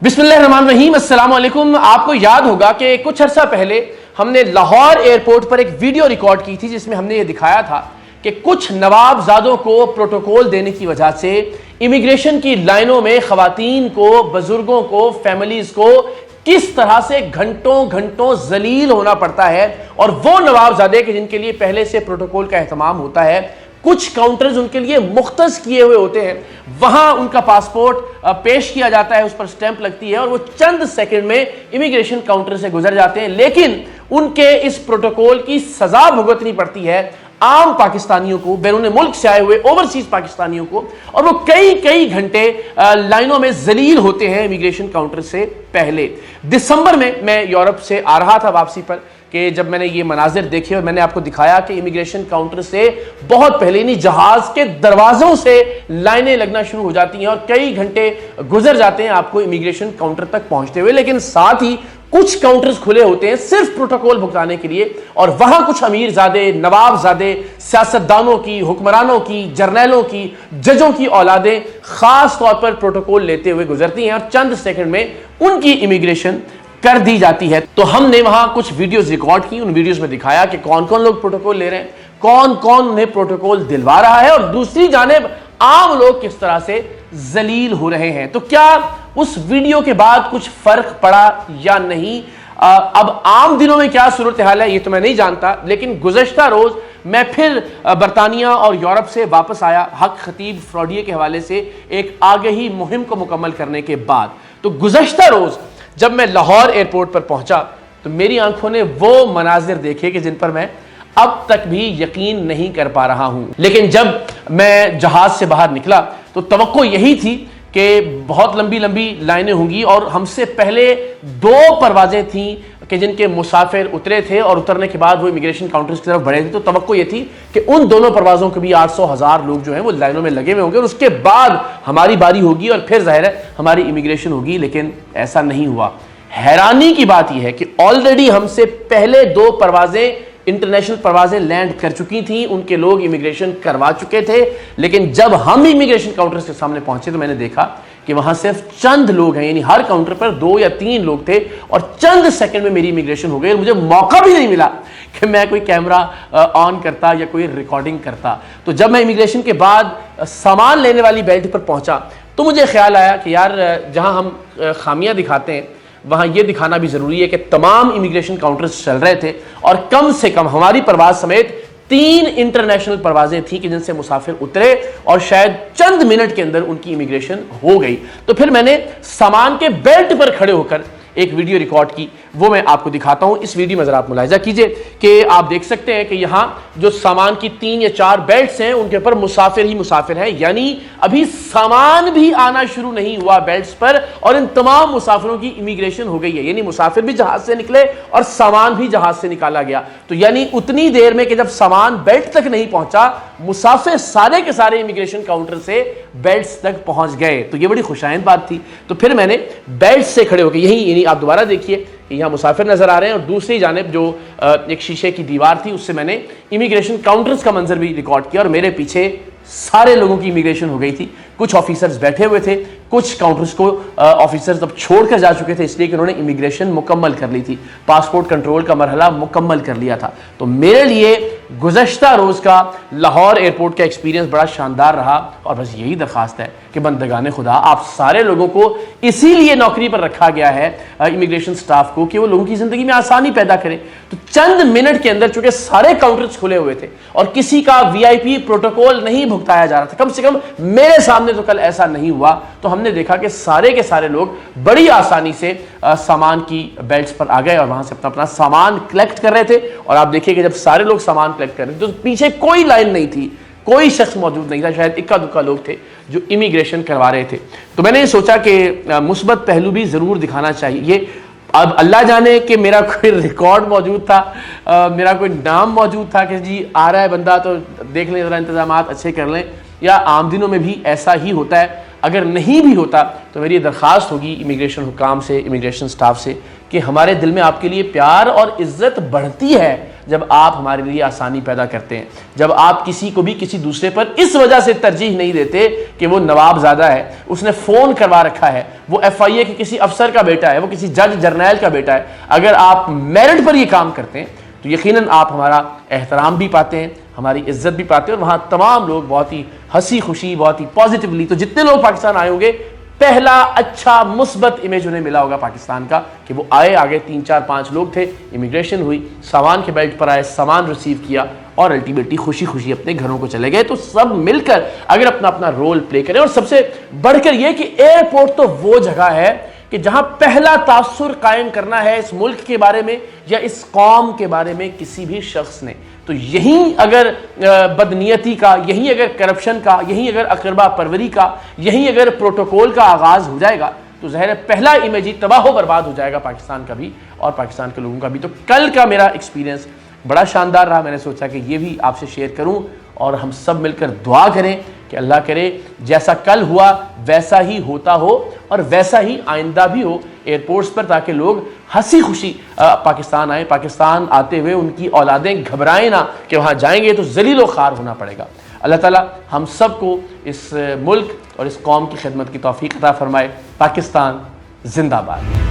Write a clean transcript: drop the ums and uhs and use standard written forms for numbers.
बिस्मिल्लाहिर्रहमानिर्रहीम, अस्सलाम वालेकुम। आपको याद होगा कि कुछ अर्सा पहले हमने लाहौर एयरपोर्ट पर एक वीडियो रिकॉर्ड की थी जिसमें हमने ये दिखाया था कि कुछ नवाबजादों को प्रोटोकॉल देने की वजह से इमिग्रेशन की लाइनों में खवातीन को, बुजुर्गों को, फैमिलीज को किस तरह से घंटों घंटों जलील होना पड़ता है। और वो नवाबजादे के जिनके लिए पहले से प्रोटोकॉल का एहतमाम होता है, कुछ काउंटर्स उनके लिए मुख्तस किए हुए होते हैं, वहां उनका पासपोर्ट पेश किया जाता है, उस पर स्टैंप लगती है और वो चंद सेकंड में इमिग्रेशन काउंटर से गुजर जाते हैं। लेकिन उनके इस प्रोटोकॉल की सजा भुगतनी पड़ती है आम पाकिस्तानियों को, बैरून मुल्क से आए हुए ओवरसीज पाकिस्तानियों को, और वो कई कई घंटे लाइनों में जलील होते हैं इमिग्रेशन काउंटर से पहले। दिसंबर में मैं यूरोप से आ रहा था वापसी पर कि जब मैंने ये मनाजिर देखे और मैंने आपको दिखाया कि इमिग्रेशन काउंटर से बहुत पहले नहीं, जहाज के दरवाजों से लाइनें लगना शुरू हो जाती हैं और कई घंटे गुजर जाते हैं आपको इमिग्रेशन काउंटर तक पहुंचते हुए। लेकिन साथ ही कुछ काउंटर्स खुले होते हैं सिर्फ प्रोटोकॉल भुगताने के लिए, और वहां कुछ अमीरजादे, नवाबजादे, सियासतदानों की, हुक्मरानों की, जर्नैलों की, जजों की औलादें खास तौर पर प्रोटोकॉल लेते हुए गुजरती हैं और चंद सेकंड में उनकी इमिग्रेशन कर दी जाती है। तो हमने वहां कुछ वीडियोस रिकॉर्ड की, उन वीडियोस में दिखाया कि कौन कौन लोग प्रोटोकॉल ले रहे हैं, कौन कौन उन्हें प्रोटोकॉल दिलवा रहा है, और दूसरी जानिब आम लोग किस तरह से जलील हो रहे हैं। तो क्या उस वीडियो के बाद कुछ फर्क पड़ा या नहीं? अब आम दिनों में क्या सूरत हाल है ये तो मैं नहीं जानता, लेकिन गुज़श्ता रोज मैं फिर बरतानिया और यूरोप से वापस आया हक खतीब फ्रॉडिये के हवाले से एक आगही मुहिम को मुकम्मल करने के बाद। तो गुज़श्ता रोज जब मैं लाहौर एयरपोर्ट पर पहुंचा तो मेरी आंखों ने वो मनाजिर देखे कि जिन पर मैं अब तक भी यकीन नहीं कर पा रहा हूं। लेकिन जब मैं जहाज से बाहर निकला तो तवक्को यही थी कि बहुत लंबी लंबी लाइनें होंगी, और हमसे पहले दो परवाजें थीं कि जिनके मुसाफिर उतरे थे और उतरने के बाद वो इमिग्रेशन काउंटर्स की तरफ बढ़े थे। तो तवक्को ये थी कि उन दोनों परवाजों के भी 800,000 लोग जो हैं वो लाइनों में लगे हुए होंगे और उसके बाद हमारी बारी होगी और फिर जाहिर है हमारी इमिग्रेशन होगी। लेकिन ऐसा नहीं हुआ। हैरानी की बात यह है कि ऑलरेडी हमसे पहले दो परवाजें, इंटरनेशनल परवाजें लैंड कर चुकी थी, उनके लोग इमिग्रेशन करवा चुके थे। लेकिन जब हम इमिग्रेशन काउंटर के सामने पहुंचे तो मैंने देखा कि वहां सिर्फ चंद लोग हैं, यानी हर काउंटर पर 2 या 3 लोग थे और चंद सेकंड में मेरी इमिग्रेशन हो गई और मुझे मौका भी नहीं मिला कि मैं कोई कैमरा ऑन करता या कोई रिकॉर्डिंग करता। तो जब मैं इमिग्रेशन के बाद सामान लेने वाली बेल्ट पर पहुंचा तो मुझे ख्याल आया कि यार जहां हम खामियां दिखाते हैं वहां यह दिखाना भी जरूरी है कि तमाम इमिग्रेशन काउंटर्स चल रहे थे और कम से कम हमारी परवाज समेत 3 इंटरनेशनल परवाजें थी कि जिनसे मुसाफिर उतरे और शायद चंद मिनट के अंदर उनकी इमिग्रेशन हो गई। तो फिर मैंने सामान के बेल्ट पर खड़े होकर एक वीडियो रिकॉर्ड की, वो मैं आपको दिखाता हूं। इस वीडियो में जरा आप मुलाहिजा कीजिए कि आप देख सकते हैं कि यहां जो सामान की 3 या 4 बेल्ट्स हैं उनके ऊपर मुसाफिर ही मुसाफिर हैं, यानी अभी सामान भी आना शुरू नहीं हुआ बेल्ट्स पर और इन तमाम मुसाफिरों की इमिग्रेशन हो गई है। यानी मुसाफिर भी जहाज से निकले और सामान भी जहाज से निकाला गया। तो यानी उतनी देर में कि जब सामान बेल्ट तक नहीं पहुंचा, मुसाफिर सारे के सारे इमिग्रेशन काउंटर से बेल्ट्स तक पहुंच गए। तो ये बड़ी खुशाइंद बात थी। तो फिर मैंने बेल्ट से खड़े होकर यही आप दोबारा देखिए यहाँ मुसाफिर नजर आ रहे हैं और दूसरी जानिब जो एक शीशे की दीवार थी उससे मैंने इमिग्रेशन काउंटर्स का मंजर भी रिकॉर्ड किया और मेरे पीछे सारे लोगों की इमिग्रेशन हो गई थी। कुछ ऑफिसर्स बैठे हुए थे, कुछ काउंटर्स को ऑफिसर्स अब छोड़कर जा चुके थे इसलिए कि उन्होंने इमिग्रेशन मुकम्मल कर ली थी, पासपोर्ट कंट्रोल का मरहला मुकम्मल कर लिया था। तो मेरे लिए गुज़श्ता रोज़ का लाहौर एयरपोर्ट का एक्सपीरियंस बड़ा शानदार रहा और बस यही दरख्वास्त है कि बंदगाने खुदा आप सारे लोगों को इसीलिए नौकरी पर रखा गया है इमिग्रेशन स्टाफ को कि वो लोगों की ज़िंदगी में आसानी पैदा करें। तो चंद मिनट के अंदर चूंकि सारे काउंटर्स खुले हुए थे और किसी का VIP प्रोटोकॉल नहीं भुगताया जा रहा था, कम से कम मेरे सामने तो कल ऐसा नहीं हुआ, तो हमने देखा कि सारे के सारे लोग बड़ी आसानी से सामान की बेल्ट्स पर आ गए और वहां से अपना अपना सामान कलेक्ट कर रहे थे। और आप देखिए कि जब सारे लोग सामान कलेक्ट कर रहे थे तो पीछे कोई लाइन नहीं थी, कोई शख्स मौजूद नहीं था, शायद इक्का दुक्का लोग थे जो इमिग्रेशन करवा रहे थे। तो मैंने सोचा कि मुस्बत पहलू भी जरूर दिखाना चाहिए। अब अल्लाह जाने कि मेरा कोई रिकॉर्ड मौजूद था, मेरा कोई नाम मौजूद था कि जी आ रहा है बंदा तो देख लें, जरा इंतजाम अच्छे कर लें, या आम दिनों में भी ऐसा ही होता है। अगर नहीं भी होता तो मेरी दरख्वास्त होगी इमिग्रेशन हुकाम से, इमिग्रेशन स्टाफ से कि हमारे दिल में आपके लिए प्यार और इज्जत बढ़ती है, جب آپ ہمارے لیے آسانی پیدا کرتے ہیں، جب آپ کسی کو بھی کسی دوسرے پر اس وجہ سے ترجیح نہیں دیتے کہ وہ نواب زادہ ہے، اس نے فون کروا رکھا ہے، وہ FIA کے کسی افسر کا بیٹا ہے، وہ کسی جج جرنیل کا بیٹا ہے، اگر آپ میرٹ پر یہ کام کرتے ہیں تو یقیناً آپ ہمارا احترام بھی پاتے ہیں، ہماری عزت بھی پاتے ہیں، اور وہاں تمام لوگ بہت ہی ہنسی خوشی، بہت ہی پازیٹیولی، تو جتنے لوگ پاکستان آئے ہوں گے پہلا اچھا مثبت امیج انہیں ملا ہوگا پاکستان کا کہ وہ آئے، آگے 3 4 5 لوگ تھے، امیگریشن ہوئی، سامان کے بیلٹ پر آئے، سامان ریسیو کیا اور الٹیمیٹلی خوشی خوشی اپنے گھروں کو چلے گئے۔ تو سب مل کر اگر اپنا اپنا رول پلے کریں، اور سب سے بڑھ کر یہ کہ ایئرپورٹ تو وہ جگہ ہے کہ جہاں پہلا تاثر قائم کرنا ہے اس ملک کے بارے میں یا اس قوم کے بارے میں کسی بھی شخص نے، تو یہیں اگر بدنیتی کا، یہیں اگر کرپشن کا، یہیں اگر اقربا پروری کا، یہیں اگر پروٹوکول کا آغاز ہو جائے گا تو ظاہر ہے پہلا امیج ہی تباہ و برباد ہو جائے گا پاکستان کا بھی اور پاکستان کے لوگوں کا بھی۔ تو کل کا میرا ایکسپیرینس بڑا شاندار رہا، میں نے سوچا کہ یہ بھی آپ سے شیئر کروں اور ہم سب مل کر دعا کریں کہ اللہ کرے جیسا کل ہوا ویسا ہی ہوتا ہو اور ویسا ہی آئندہ بھی ہو ایئرپورٹس پر، تاکہ لوگ ہنسی خوشی پاکستان آئیں، پاکستان آتے ہوئے ان کی اولادیں گھبرائیں نہ کہ وہاں جائیں گے تو ذلیل و خوار ہونا پڑے گا۔ اللہ تعالیٰ ہم سب کو اس ملک اور اس قوم کی خدمت کی توفیق عطا فرمائے۔ پاکستان زندہ باد۔